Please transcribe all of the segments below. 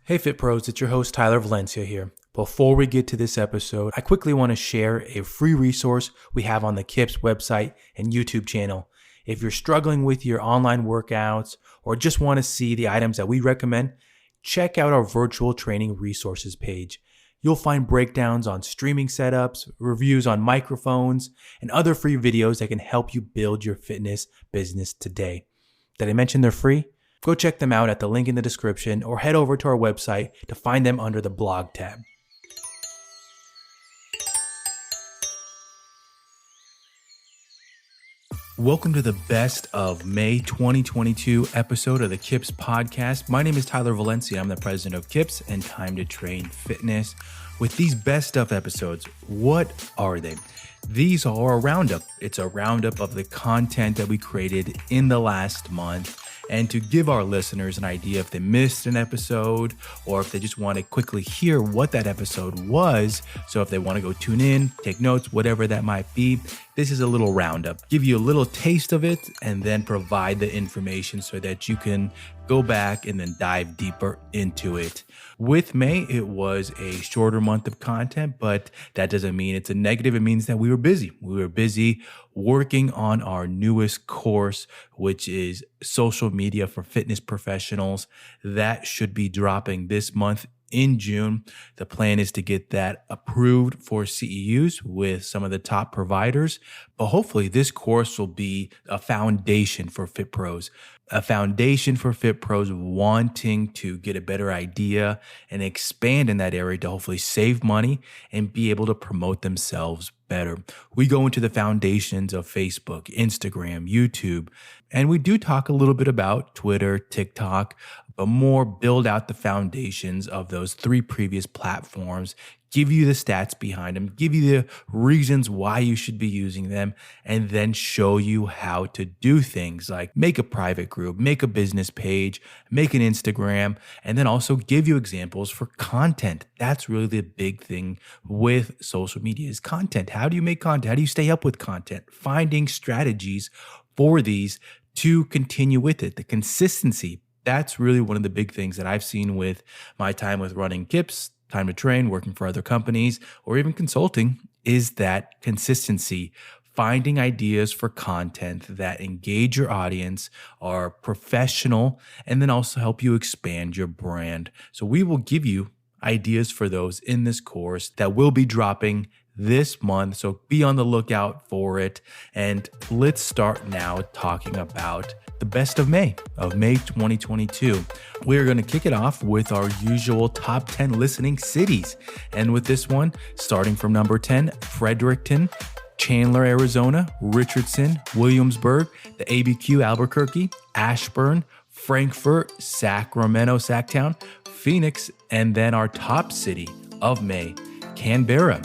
Hey Fit Pros, it's your host Tyler Valencia here. Before we get to this episode, I quickly want to share a free resource we have on the KIPS website and YouTube channel. If you're struggling with your online workouts or just want to see the items that we recommend, check out our virtual training resources page. You'll find breakdowns on streaming setups, reviews on microphones, and other free videos that can help you build your fitness business today. Did I mention they're free? Go check them out at the link in the description or head over to our website to find them under the blog tab. Welcome to the best of May 2022 episode of the KIPS podcast. My name is Tyler Valencia. I'm the president of KIPS and Time to Train Fitness. With these best of episodes, what are they? These are a roundup. It's a roundup of the content that we created in the last month. And to give our listeners an idea if they missed an episode or if they just want to quickly hear what that episode was. So if they want to go tune in, take notes, whatever that might be, this is a little roundup. Give you a little taste of it and then provide the information so that you can go back and then dive deeper into it. With May, it was a shorter month of content, but that doesn't mean it's a negative. It means that we were busy. We were busy working on our newest course, which is social media for fitness professionals. That should be dropping this month in June. The plan is to get that approved for CEUs with some of the top providers, but hopefully this course will be a foundation for Fit Pros. A foundation for Fit Pros wanting to get a better idea and expand in that area to hopefully save money and be able to promote themselves better. We go into the foundations of Facebook, Instagram, YouTube, and we do talk a little bit about Twitter, TikTok, but more build out the foundations of those three previous platforms, give you the stats behind them, give you the reasons why you should be using them, and then show you how to do things like make a private group, make a business page, make an Instagram, and then also give you examples for content. That's really the big thing with social media is content. How do you make content? How do you stay up with content? Finding strategies for these to continue with it, the consistency. That's really one of the big things that I've seen with my time with running KIPS, Time to Train, working for other companies, or even consulting, is that consistency. Finding ideas for content that engage your audience, are professional, and then also help you expand your brand. So we will give you ideas for those in this course that will be dropping this month. So be on the lookout for it. And let's start now talking about the best of May 2022. We're going to kick it off with our usual top 10 listening cities. And with this one, starting from number 10, Fredericton, Chandler, Arizona, Richardson, Williamsburg, the ABQ, Albuquerque, Ashburn, Frankfurt, Sacramento, Sacktown, Phoenix, and then our top city of May, Canberra.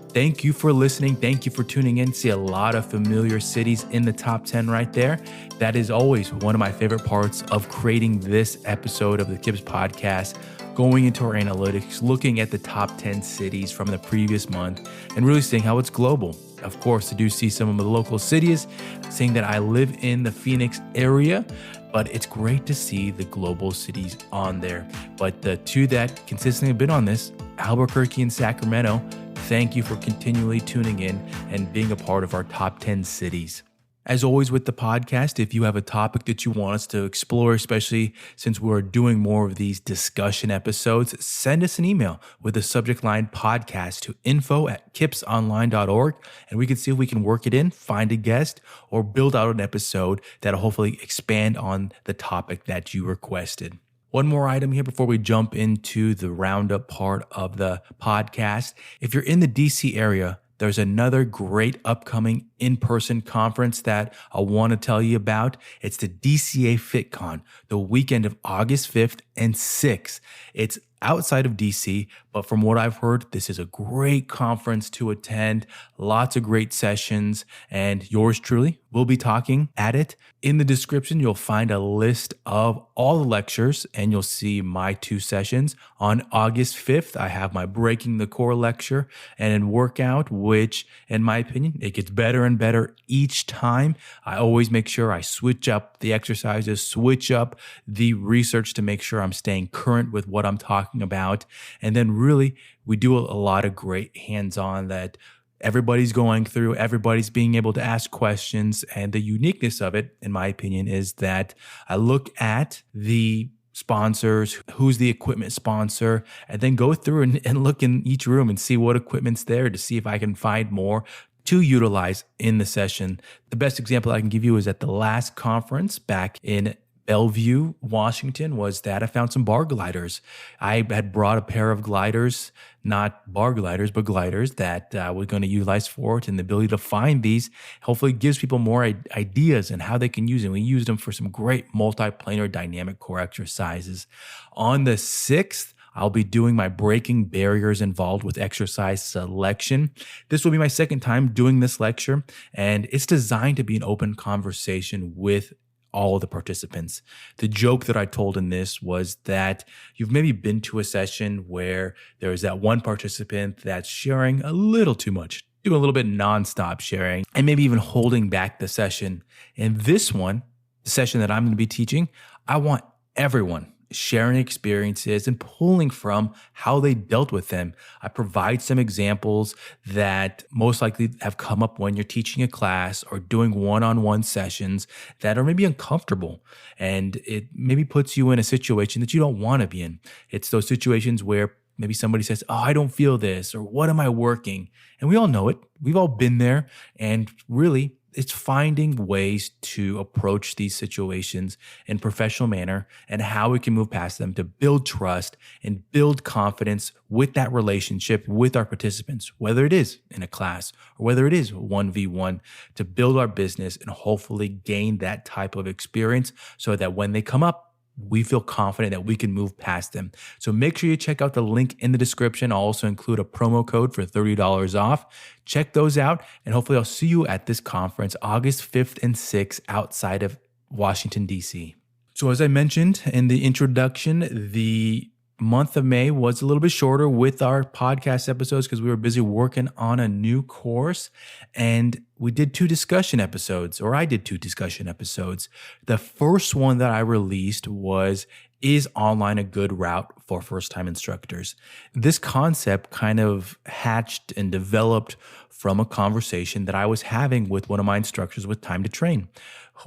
Thank you for listening. Thank you for tuning in. See a lot of familiar cities in the top 10 right there. That is always one of my favorite parts of creating this episode of the KIPS podcast, going into our analytics, looking at the top 10 cities from the previous month and really seeing how it's global. Of course, I do see some of the local cities, saying that I live in the Phoenix area, but it's great to see the global cities on there. But the two that consistently have been on this, Albuquerque and Sacramento, thank you for continually tuning in and being a part of our top 10 cities. As always with the podcast, if you have a topic that you want us to explore, especially since we're doing more of these discussion episodes, send us an email with the subject line podcast to info@kipsonline.org, and we can see if we can work it in, find a guest, or build out an episode that'll hopefully expand on the topic that you requested. One more item here before we jump into the roundup part of the podcast. If you're in the DC area, there's another great upcoming in-person conference that I want to tell you about. It's the Dca Fitcon, the weekend of August 5th and 6th. It's outside of DC, but from what I've heard, this is a great conference to attend, lots of great sessions, and yours truly will be talking at it. In the description, you'll find a list of all the lectures, and you'll see my 2 sessions. On August 5th, I have my Breaking the Core lecture and in workout, which, in my opinion, it gets better and better each time. I always make sure I switch up the exercises, switch up the research to make sure I'm staying current with what I'm talking talking about. And then really, we do a lot of great hands-on that everybody's going through, everybody's being able to ask questions. And the uniqueness of it, in my opinion, is that I look at the sponsors, who's the equipment sponsor, and then go through and look in each room and see what equipment's there to see if I can find more to utilize in the session. The best example I can give you is at the last conference back in Bellevue, Washington, was that I found some bar gliders. I had brought a pair of gliders, not bar gliders, but gliders that I was going to utilize for it. And the ability to find these hopefully gives people more ideas and how they can use them. We used them for some great multiplanar dynamic core exercises. On the 6th, I'll be doing my breaking barriers involved with exercise selection. This will be my second time doing this lecture, and it's designed to be an open conversation with all of the participants. The joke that I told in this was that you've maybe been to a session where there's that one participant that's sharing a little too much, doing a little bit nonstop sharing, and maybe even holding back the session. In this one, the session that I'm going to be teaching, I want everyone sharing experiences and pulling from how they dealt with them. I provide some examples that most likely have come up when you're teaching a class or doing one-on-one sessions that are maybe uncomfortable. And it maybe puts you in a situation that you don't want to be in. It's those situations where maybe somebody says, "Oh, I don't feel this," or "What am I working?" And we all know it. We've all been there. And really, it's finding ways to approach these situations in a professional manner and how we can move past them to build trust and build confidence with that relationship with our participants, whether it is in a class or whether it is 1v1, to build our business and hopefully gain that type of experience so that when they come up, we feel confident that we can move past them. So make sure you check out the link in the description. I'll also include a promo code for $30 off. Check those out, and hopefully I'll see you at this conference August 5th and 6th outside of Washington, D.C. So as I mentioned in the introduction, the month of May was a little bit shorter with our podcast episodes because we were busy working on a new course, and we did 2 discussion episodes, or I did 2 discussion episodes. The first one that I released was, is online a good route for first-time instructors? This concept kind of hatched and developed from a conversation that I was having with one of my instructors with Time to Train.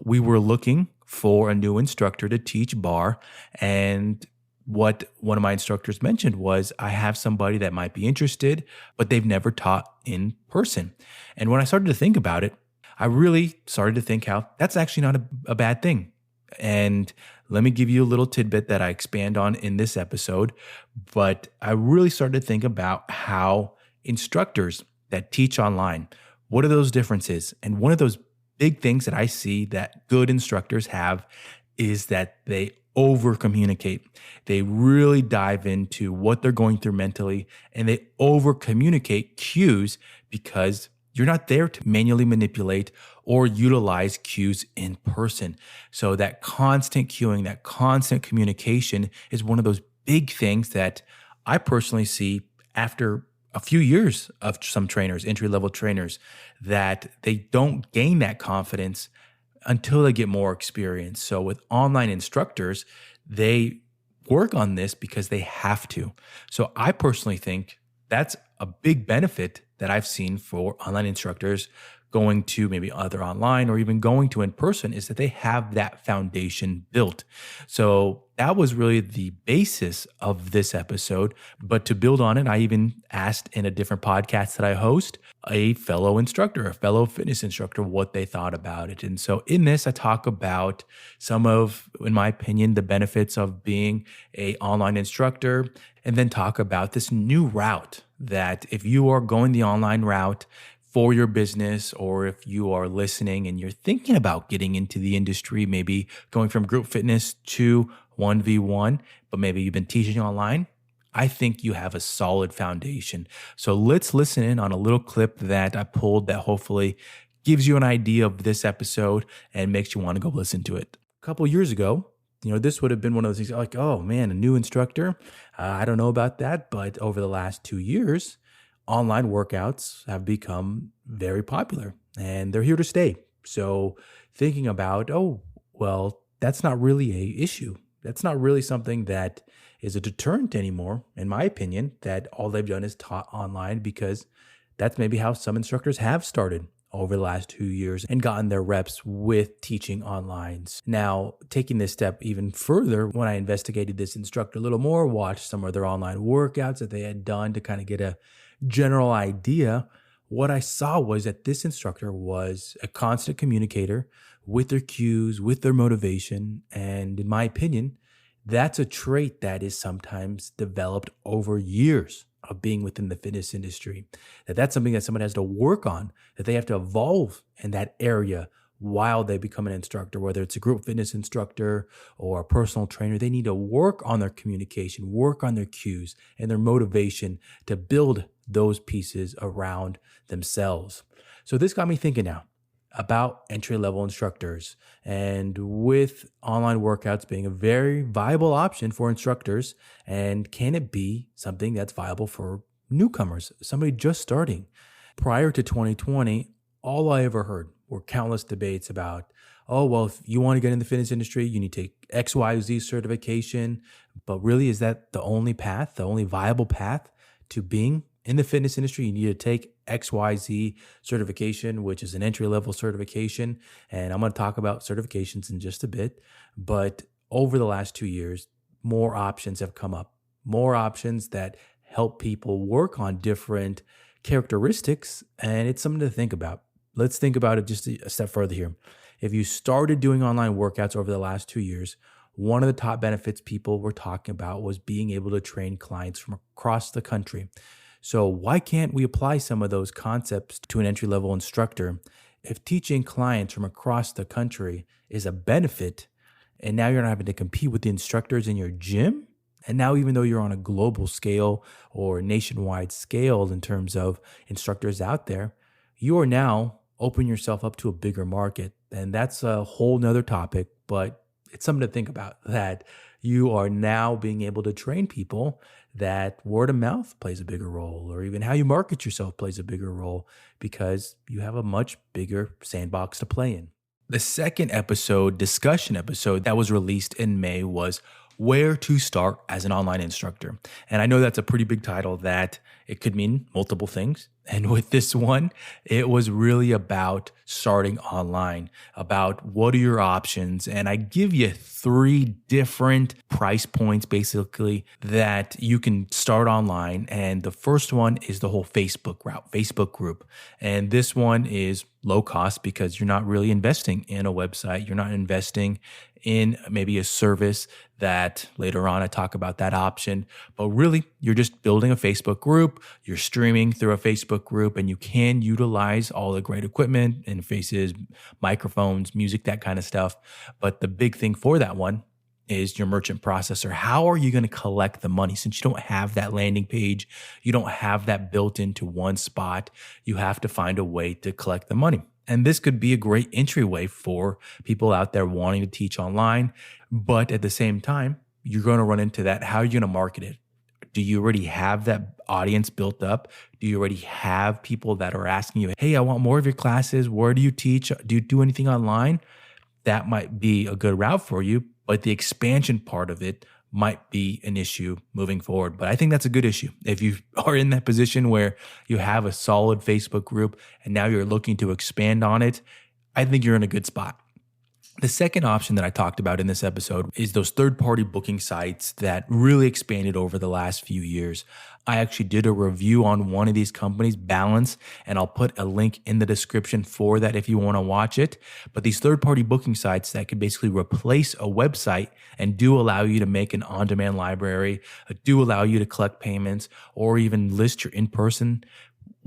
We were looking for a new instructor to teach bar, and what one of my instructors mentioned was, I have somebody that might be interested, but they've never taught in person. And when I started to think about it, I really started to think how that's actually not a bad thing. And let me give you a little tidbit that I expand on in this episode. But I really started to think about how instructors that teach online, what are those differences? And one of those big things that I see that good instructors have is that they over communicate. They really dive into what they're going through mentally, and they over communicate cues because you're not there to manually manipulate or utilize cues in person. So that constant cueing, that constant communication is one of those big things that I personally see after a few years of some trainers, entry-level trainers, that they don't gain that confidence until they get more experience. So with online instructors, they work on this because they have to. So I personally think that's a big benefit that I've seen for online instructors going to maybe other online or even going to in person, is that they have that foundation built. So that was really the basis of this episode. But to build on it, I even asked in a different podcast that I host a fellow instructor, a fellow fitness instructor, what they thought about it. And so in this, I talk about some of, in my opinion, the benefits of being an online instructor, and then talk about this new route that if you are going the online route for your business, or if you are listening and you're thinking about getting into the industry, maybe going from group fitness to 1v1, but maybe you've been teaching online, I think you have a solid foundation. So let's listen in on a little clip that I pulled that hopefully gives you an idea of this episode and makes you want to go listen to it. A couple years ago, this would have been one of those things like, oh man, a new instructor. I don't know about that. But over the last 2 years, online workouts have become very popular and they're here to stay. So thinking about, that's not really a issue. That's not really something that is a deterrent anymore, in my opinion, that all they've done is taught online, because that's maybe how some instructors have started over the last 2 years and gotten their reps with teaching online. Now, taking this step even further, when I investigated this instructor a little more, watched some of their online workouts that they had done to kind of get a general idea, what I saw was that this instructor was a constant communicator with their cues, with their motivation. And in my opinion, that's a trait that is sometimes developed over years of being within the fitness industry. That's something that someone has to work on, that they have to evolve in that area while they become an instructor, whether it's a group fitness instructor or a personal trainer. They need to work on their communication, work on their cues and their motivation to build those pieces around themselves. So this got me thinking now about entry-level instructors, and with online workouts being a very viable option for instructors, and can it be something that's viable for newcomers, somebody just starting? Prior to 2020, all I ever heard were countless debates about, oh, well, if you want to get in the fitness industry, you need to take XYZ certification. But really, is that the only path, the only viable path to being in the fitness industry? You need to take XYZ certification, which is an entry-level certification. And I'm going to talk about certifications in just a bit. But over the last 2 years, more options have come up, more options that help people work on different characteristics. And it's something to think about. Let's think about it just a step further here. If you started doing online workouts over the last 2 years, one of the top benefits people were talking about was being able to train clients from across the country. So why can't we apply some of those concepts to an entry-level instructor? If teaching clients from across the country is a benefit, and now you're not having to compete with the instructors in your gym, and now even though you're on a global scale or nationwide scale in terms of instructors out there, you are now opening yourself up to a bigger market. And that's a whole nother topic, but it's something to think about, that you are now being able to train people, that word of mouth plays a bigger role, or even how you market yourself plays a bigger role, because you have a much bigger sandbox to play in. The second discussion episode that was released in May was where to start as an online instructor. And I know that's a pretty big title, that it could mean multiple things. And with this one, it was really about starting online, about what are your options. And I give you 3 different price points, basically, that you can start online. And the first one is the whole Facebook route, Facebook group. And this one is low cost because you're not really investing in a website. You're not investing in maybe a service that later on I talk about that option. But really, you're just building a Facebook group. You're streaming through a Facebook group, and you can utilize all the great equipment, interfaces, microphones, music, that kind of stuff. But the big thing for that one is your merchant processor. How are you going to collect the money? Since you don't have that landing page, you don't have that built into one spot, you have to find a way to collect the money. And this could be a great entryway for people out there wanting to teach online. But at the same time, you're going to run into that. How are you going to market it? Do you already have that audience built up? Do you already have people that are asking you, hey, I want more of your classes. Where do you teach? Do you do anything online? That might be a good route for you, but the expansion part of it might be an issue moving forward. But I think that's a good issue. If you are in that position where you have a solid Facebook group and now you're looking to expand on it, I think you're in a good spot. The second option that I talked about in this episode is those third-party booking sites that really expanded over the last few years. I actually did a review on one of these companies, Balance, and I'll put a link in the description for that if you want to watch it. But these third-party booking sites that could basically replace a website and do allow you to make an on-demand library, do allow you to collect payments, or even list your in-person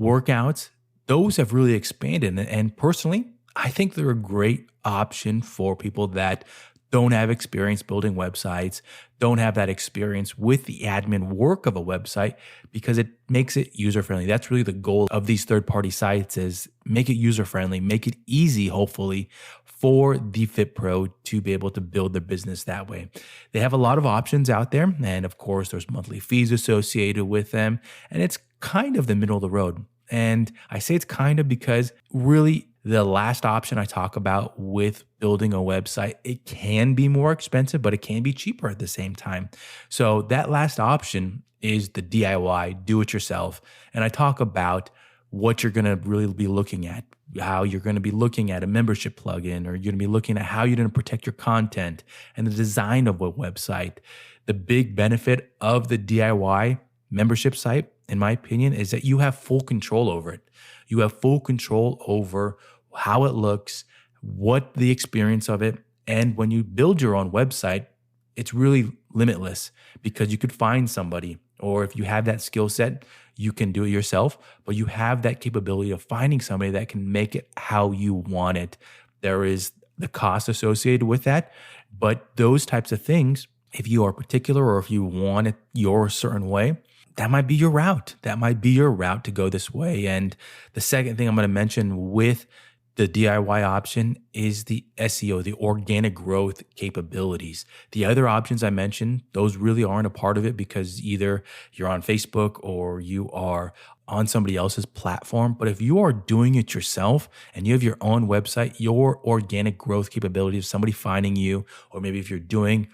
workouts, those have really expanded. And personally, I think they're a great option for people that don't have experience building websites, don't have that experience with the admin work of a website, because it makes it user-friendly. That's really the goal of these third-party sites, is make it user-friendly, make it easy, hopefully, for the Fit Pro to be able to build their business that way. They have a lot of options out there, and of course, there's monthly fees associated with them, and it's kind of the middle of the road. And I say it's kind of because really The last option I talk about with building a website, it can be more expensive, but it can be cheaper at the same time. So that last option is the DIY, do it yourself. And I talk about what you're going to really be looking at, how you're going to be looking at a membership plugin, or you're going to be looking at how you're going to protect your content and the design of a website. The big benefit of the DIY membership site, in my opinion, is that you have full control over it. You have full control over how it looks, what the experience of it. And when you build your own website, it's really limitless because you could find somebody, or if you have that skill set, you can do it yourself, but you have that capability of finding somebody that can make it how you want it. There is the cost associated with that, but those types of things, if you are particular or if you want it your certain way, that might be your route. That might be your route to go this way. And the second thing I'm going to mention with the DIY option is the SEO, the organic growth capabilities. The other options I mentioned, those really aren't a part of it because either you're on Facebook or you are on somebody else's platform. But if you are doing it yourself and you have your own website, your organic growth capabilities, somebody finding you, or maybe if you're doing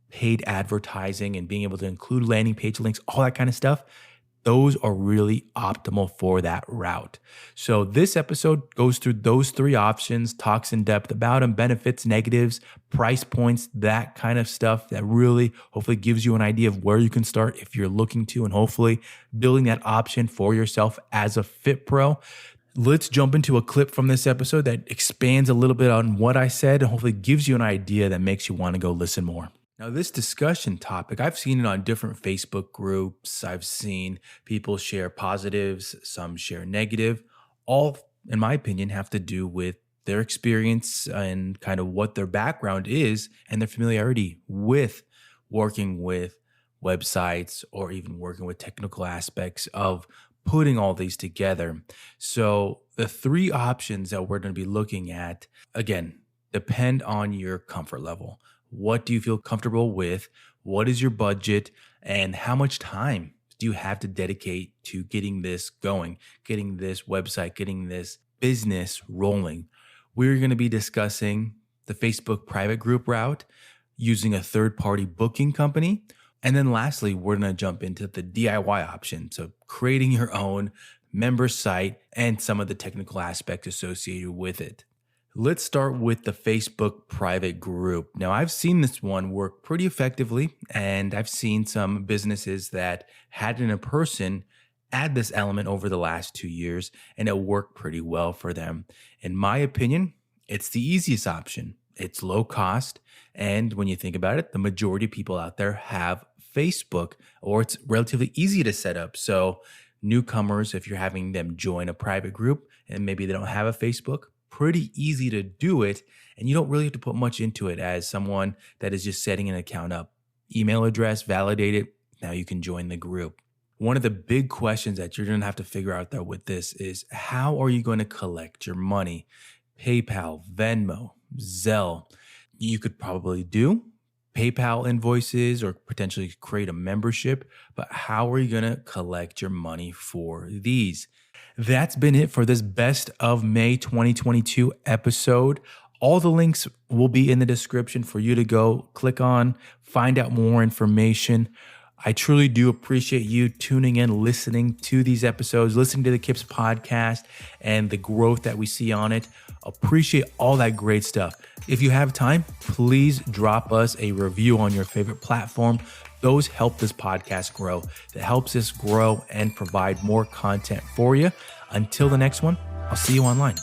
paid advertising and being able to include landing page links, all that kind of stuff, those are really optimal for that route. So this episode goes through those three options, talks in depth about them, benefits, negatives, price points, that kind of stuff that really hopefully gives you an idea of where you can start if you're looking to, and hopefully building that option for yourself as a Fit Pro. Let's jump into a clip from this episode that expands a little bit on what I said and hopefully gives you an idea that makes you want to go listen more. Now, this discussion topic, I've seen it on different Facebook groups. I've seen people share positives, some share negative. All, in my opinion, have to do with their experience and kind of what their background is and their familiarity with working with websites or even working with technical aspects of putting all these together. So the three options that we're going to be looking at, again, depend on your comfort level. What do you feel comfortable with? What is your budget? And how much time do you have to dedicate to getting this going, getting this website, getting this business rolling? We're going to be discussing the Facebook private group route, using a third-party booking company. And then lastly, we're going to jump into the DIY option. So creating your own member site and some of the technical aspects associated with it. Let's start with the Facebook private group. Now, I've seen this one work pretty effectively, and I've seen some businesses that had it in person add this element over the last 2 years, and it worked pretty well for them. In my opinion, it's the easiest option. It's low cost, and when you think about it, the majority of people out there have Facebook, or it's relatively easy to set up. So newcomers, if you're having them join a private group and maybe they don't have a Facebook, pretty easy to do it, and you don't really have to put much into it as someone that is just setting an account up. Email address, validate it, now you can join the group. One of the big questions that you're going to have to figure out though with this is how are you going to collect your money? PayPal, Venmo, Zelle. You could probably do PayPal invoices or potentially create a membership, but how are you going to collect your money for these? That's been it for this Best of May 2022 episode. All the links will be in the description for you to go click on, find out more information. I truly do appreciate you tuning in, listening to these episodes, listening to the KIPS podcast and the growth that we see on it. Appreciate all that great stuff. If you have time, please drop us a review on your favorite platform. Those help this podcast grow. That helps us grow and provide more content for you. Until the next one, I'll see you online.